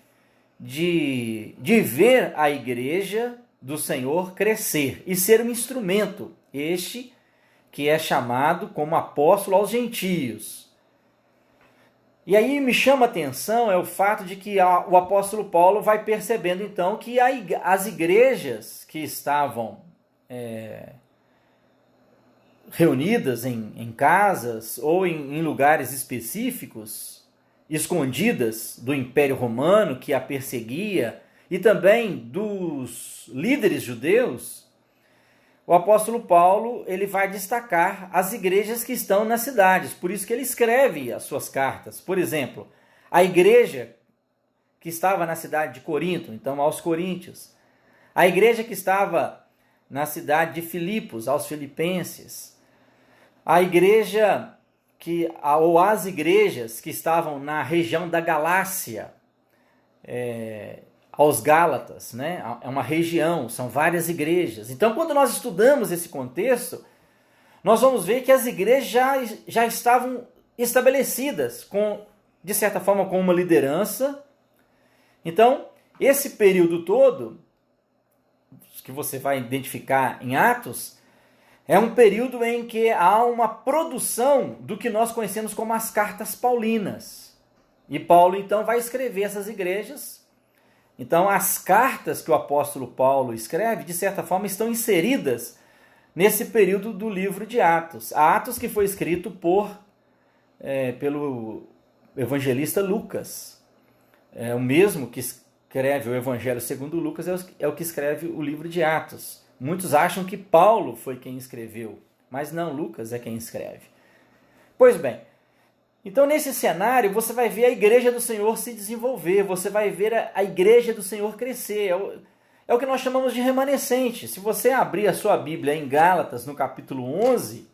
de ver a igreja do Senhor crescer e ser um instrumento, este que é chamado como apóstolo aos gentios. E aí me chama a atenção o fato de que o apóstolo Paulo vai percebendo então que as igrejas que estavam reunidas em casas ou em lugares específicos, escondidas do Império Romano que a perseguia e também dos líderes judeus, o apóstolo Paulo ele vai destacar as igrejas que estão nas cidades. Por isso que ele escreve as suas cartas. Por exemplo, a igreja que estava na cidade de Corinto, então aos coríntios. A igreja que estava na cidade de Filipos, aos filipenses. A igreja ou as igrejas que estavam na região da Galácia, aos Gálatas, né? É uma região, são várias igrejas. Então, quando nós estudamos esse contexto, nós vamos ver que as igrejas já estavam estabelecidas, de certa forma, com uma liderança. Então, esse período todo, que você vai identificar em Atos, é um período em que há uma produção do que nós conhecemos como as cartas paulinas. E Paulo, então, vai escrever essas igrejas. Então, as cartas que o apóstolo Paulo escreve, de certa forma, estão inseridas nesse período do livro de Atos. Atos que foi escrito pelo evangelista Lucas. É o mesmo que escreve o Evangelho segundo Lucas, é o que escreve o livro de Atos. Muitos acham que Paulo foi quem escreveu, mas não, Lucas é quem escreve. Pois bem, então nesse cenário você vai ver a igreja do Senhor se desenvolver, você vai ver a igreja do Senhor crescer, é o que nós chamamos de remanescente. Se você abrir a sua Bíblia em Gálatas, no capítulo 11,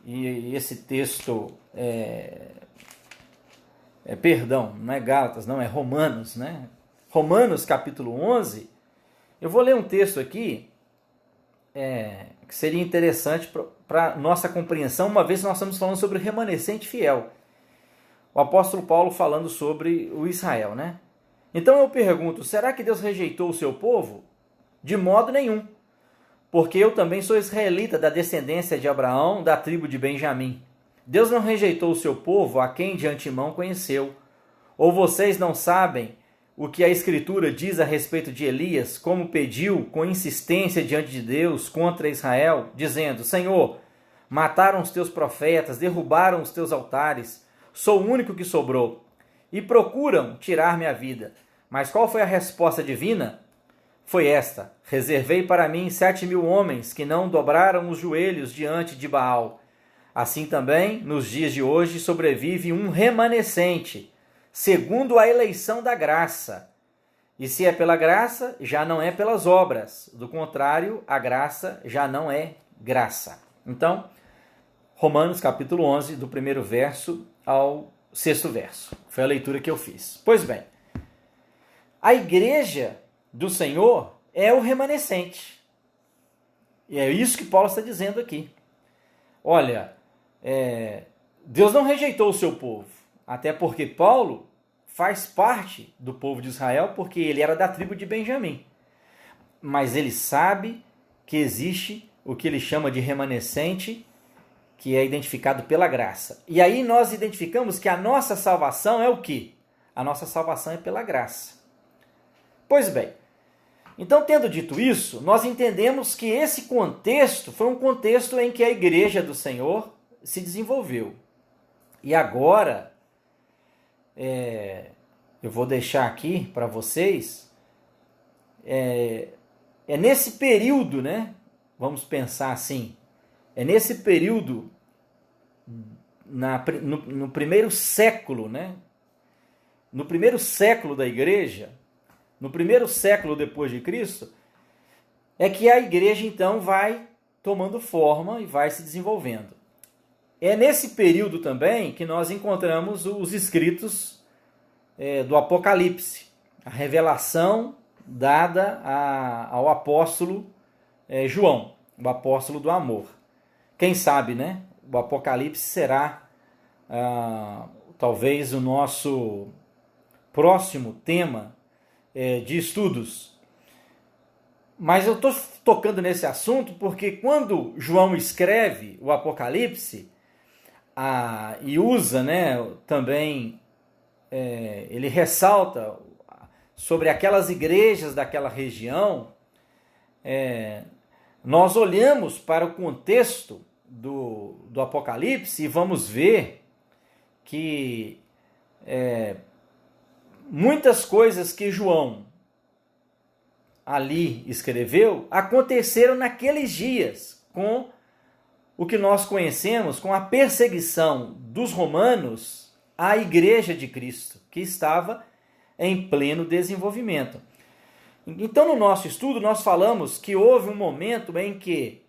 e esse texto perdão, não é Gálatas, não, é Romanos, né? Romanos capítulo 11, eu vou ler um texto aqui que seria interessante para nossa compreensão, uma vez que nós estamos falando sobre o remanescente fiel. O apóstolo Paulo falando sobre o Israel, né? Então eu pergunto, será que Deus rejeitou o seu povo? De modo nenhum, porque eu também sou israelita da descendência de Abraão, da tribo de Benjamim. Deus não rejeitou o seu povo, a quem de antemão conheceu. Ou vocês não sabem o que a Escritura diz a respeito de Elias, como pediu com insistência diante de Deus contra Israel, dizendo: Senhor, mataram os teus profetas, derrubaram os teus altares, sou o único que sobrou, e procuram tirar minha vida. Mas qual foi a resposta divina? Foi esta: reservei para mim 7.000 homens que não dobraram os joelhos diante de Baal. Assim também, nos dias de hoje, sobrevive um remanescente, segundo a eleição da graça. E se é pela graça, já não é pelas obras. Do contrário, a graça já não é graça. Então, Romanos capítulo 11, do primeiro verso ao sexto verso. Foi a leitura que eu fiz. Pois bem, a igreja do Senhor é o remanescente. E é isso que Paulo está dizendo aqui. Olha, Deus não rejeitou o seu povo, até porque Paulo faz parte do povo de Israel, porque ele era da tribo de Benjamim. Mas ele sabe que existe o que ele chama de remanescente, que é identificado pela graça. E aí nós identificamos que a nossa salvação é o quê? A nossa salvação é pela graça. Pois bem, então tendo dito isso, nós entendemos que esse contexto foi um contexto em que a igreja do Senhor se desenvolveu. E agora, eu vou deixar aqui para vocês, nesse período, né? Vamos pensar assim, é nesse período, no primeiro século, né? No primeiro século da igreja, no primeiro século depois de Cristo, é que a igreja então vai tomando forma e vai se desenvolvendo. É nesse período também que nós encontramos os escritos do Apocalipse, a revelação dada ao apóstolo João, o apóstolo do amor. Quem sabe, né? O Apocalipse será talvez o nosso próximo tema de estudos. Mas eu estou tocando nesse assunto porque quando João escreve o Apocalipse e usa, né, também, ele ressalta sobre aquelas igrejas daquela região, nós olhamos para o contexto do Apocalipse e vamos ver que muitas coisas que João ali escreveu aconteceram naqueles dias, com o que nós conhecemos, com a perseguição dos romanos à Igreja de Cristo, que estava em pleno desenvolvimento. Então, no nosso estudo, nós falamos que houve um momento em que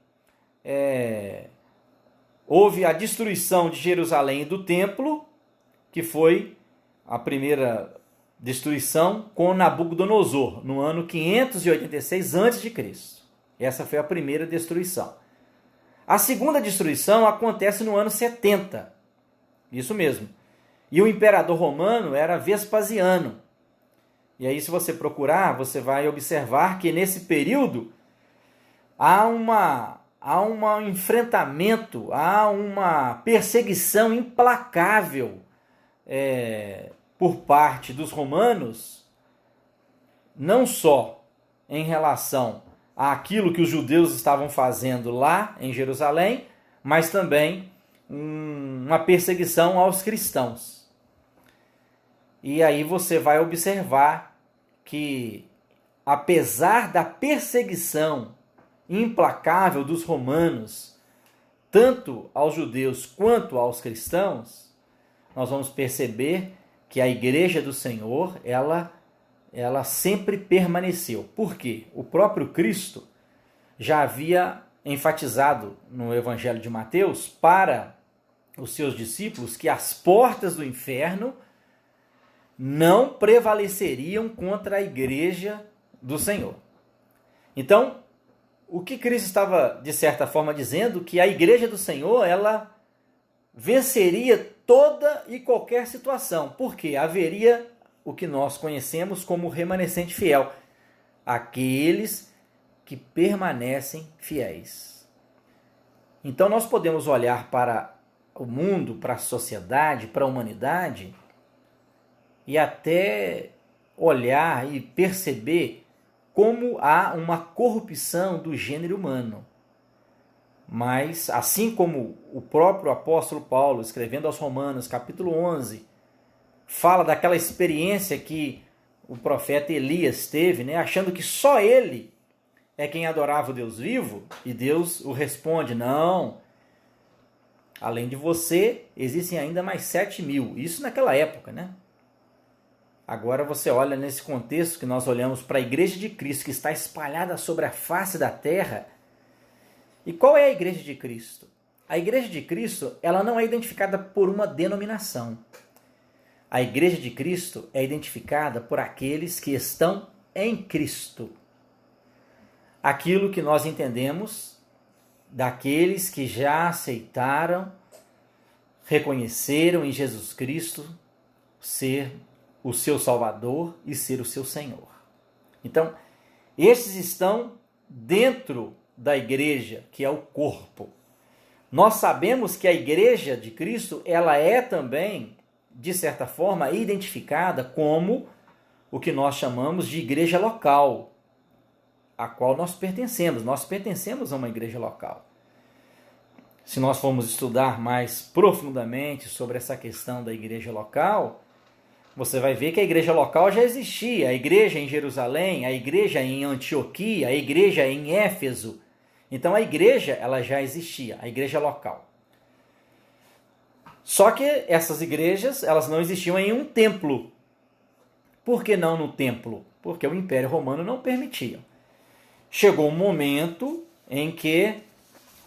houve a destruição de Jerusalém e do templo, que foi a primeira destruição com Nabucodonosor, no ano 586 a.C. Essa foi a primeira destruição. A segunda destruição acontece no ano 70. Isso mesmo. E o imperador romano era Vespasiano. E aí, se você procurar, você vai observar que nesse período há um enfrentamento, há uma perseguição implacável por parte dos romanos, não só em relação àquilo que os judeus estavam fazendo lá em Jerusalém, mas também uma perseguição aos cristãos. E aí você vai observar que, apesar da perseguição implacável dos romanos, tanto aos judeus quanto aos cristãos, nós vamos perceber que a Igreja do Senhor, ela sempre permaneceu. Por quê? O próprio Cristo já havia enfatizado no Evangelho de Mateus para os seus discípulos que as portas do inferno não prevaleceriam contra a Igreja do Senhor. Então, o que Cristo estava, de certa forma, dizendo? Que a Igreja do Senhor, ela venceria toda e qualquer situação, porque haveria o que nós conhecemos como remanescente fiel, aqueles que permanecem fiéis. Então nós podemos olhar para o mundo, para a sociedade, para a humanidade e até olhar e perceber como há uma corrupção do gênero humano. Mas, assim como o próprio apóstolo Paulo, escrevendo aos Romanos, capítulo 11, fala daquela experiência que o profeta Elias teve, né, achando que só ele é quem adorava o Deus vivo, e Deus o responde: não, além de você, existem ainda mais 7.000. Isso naquela época, né? Agora você olha nesse contexto que nós olhamos para a Igreja de Cristo, que está espalhada sobre a face da terra. E qual é a Igreja de Cristo? A Igreja de Cristo, ela não é identificada por uma denominação. A Igreja de Cristo é identificada por aqueles que estão em Cristo. Aquilo que nós entendemos daqueles que já aceitaram, reconheceram em Jesus Cristo ser o seu Salvador e ser o seu Senhor. Então, estes estão dentro da igreja, que é o corpo. Nós sabemos que a Igreja de Cristo, ela é também, de certa forma, identificada como o que nós chamamos de igreja local, a qual nós pertencemos. Nós pertencemos a uma igreja local. Se nós formos estudar mais profundamente sobre essa questão da igreja local, você vai ver que a igreja local já existia. A igreja em Jerusalém, a igreja em Antioquia, a igreja em Éfeso. Então a igreja, ela já existia, a igreja local. Só que essas igrejas, elas não existiam em um templo. Por que não no templo? Porque o Império Romano não permitia. Chegou um momento em que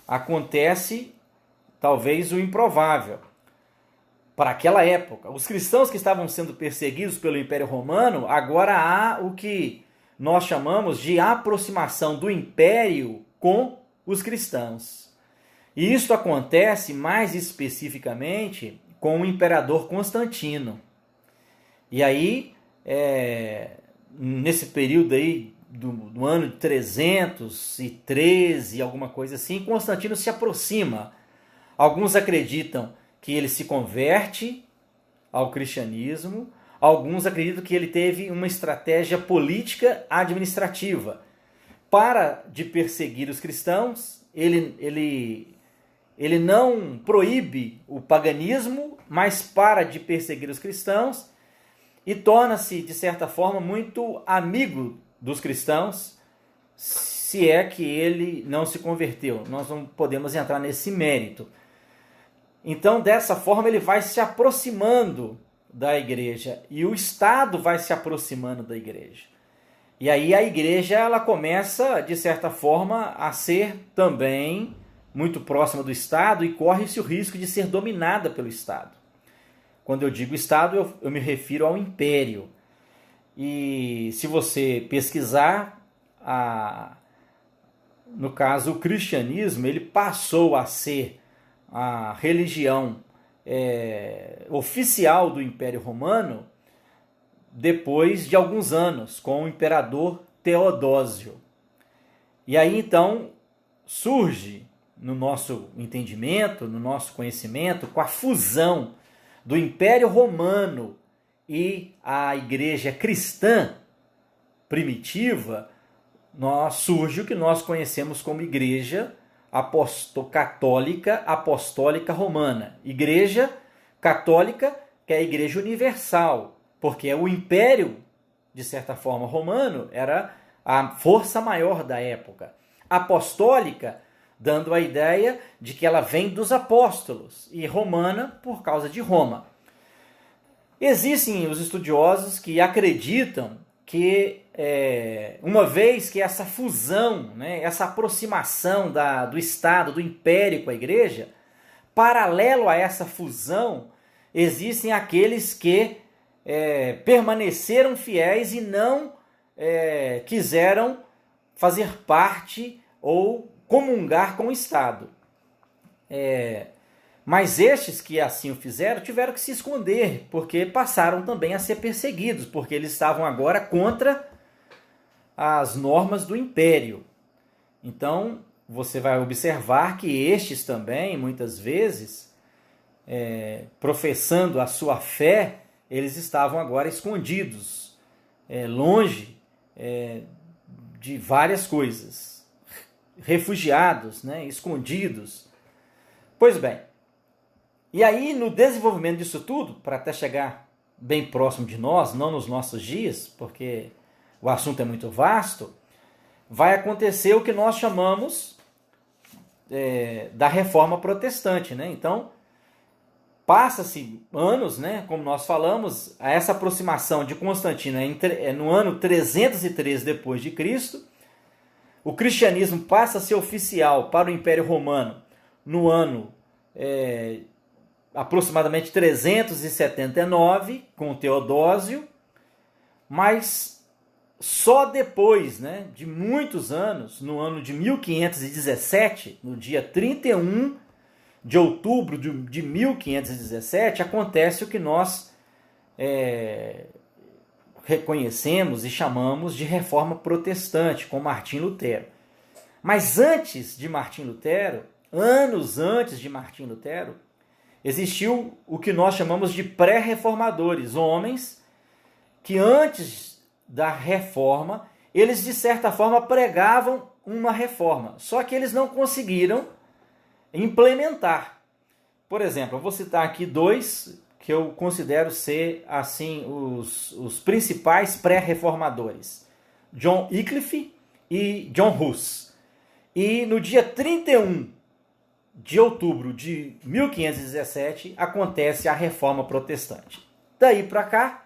acontece talvez o improvável. para aquela época. Os cristãos que estavam sendo perseguidos pelo Império Romano, agora há o que nós chamamos de aproximação do Império com os cristãos. E isso acontece mais especificamente com o imperador Constantino. E aí, nesse período aí do ano de 313, alguma coisa assim, Constantino se aproxima. Alguns acreditam que ele se converte ao cristianismo, alguns acreditam que ele teve uma estratégia política administrativa. Para de perseguir os cristãos, ele não proíbe o paganismo, mas para de perseguir os cristãos e torna-se, de certa forma, muito amigo dos cristãos, se é que ele não se converteu. Nós não podemos entrar nesse mérito. Então, dessa forma, ele vai se aproximando da igreja e o Estado vai se aproximando da igreja. E aí a igreja ela começa, de certa forma, a ser também muito próxima do Estado e corre-se o risco de ser dominada pelo Estado. Quando eu digo Estado, eu me refiro ao Império. E se você pesquisar, no caso, o cristianismo, ele passou a ser a religião oficial do Império Romano depois de alguns anos, com o imperador Teodósio. E aí, então, surge no nosso entendimento, no nosso conhecimento, com a fusão do Império Romano e a igreja cristã primitiva, surge o que nós conhecemos como Igreja Católica Apostólica Romana. Igreja Católica, que é a Igreja Universal, porque o Império, de certa forma, romano, era a força maior da época. Apostólica, dando a ideia de que ela vem dos apóstolos, e romana por causa de Roma. Existem os estudiosos que acreditam que, uma vez que essa fusão, né, essa aproximação do Estado, do Império com a Igreja, paralelo a essa fusão, existem aqueles que permaneceram fiéis e não quiseram fazer parte ou comungar com o Estado. Mas estes que assim o fizeram tiveram que se esconder, porque passaram também a ser perseguidos, porque eles estavam agora contra as normas do Império. Então, você vai observar que estes também, muitas vezes, professando a sua fé, eles estavam agora escondidos, longe de várias coisas, refugiados, né, escondidos. Pois bem, e aí no desenvolvimento disso tudo, para até chegar bem próximo de nós, não nos nossos dias, porque o assunto é muito vasto, vai acontecer o que nós chamamos da Reforma Protestante, né? Então, passa-se anos, né, como nós falamos, a essa aproximação de Constantino no ano 313 depois de Cristo. O cristianismo passa a ser oficial para o Império Romano no ano aproximadamente 379, com Teodósio, mas só depois, né, de muitos anos, no ano de 1517, no dia 31 de outubro de 1517, acontece o que nós reconhecemos e chamamos de Reforma Protestante, com Martim Lutero. Mas antes de Martim Lutero, anos antes de Martim Lutero, existiu o que nós chamamos de pré-reformadores, homens que antes da reforma, eles de certa forma pregavam uma reforma, só que eles não conseguiram implementar. Por exemplo, eu vou citar aqui dois que eu considero ser assim os principais pré-reformadores: John Wycliffe e John Hus. E no dia 31 de outubro de 1517 acontece a Reforma Protestante. Daí para cá,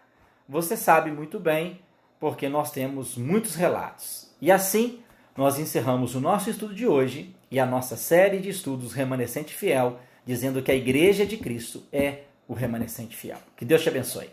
você sabe muito bem, porque nós temos muitos relatos. E assim, nós encerramos o nosso estudo de hoje e a nossa série de estudos Remanescente Fiel, dizendo que a Igreja de Cristo é o remanescente fiel. Que Deus te abençoe.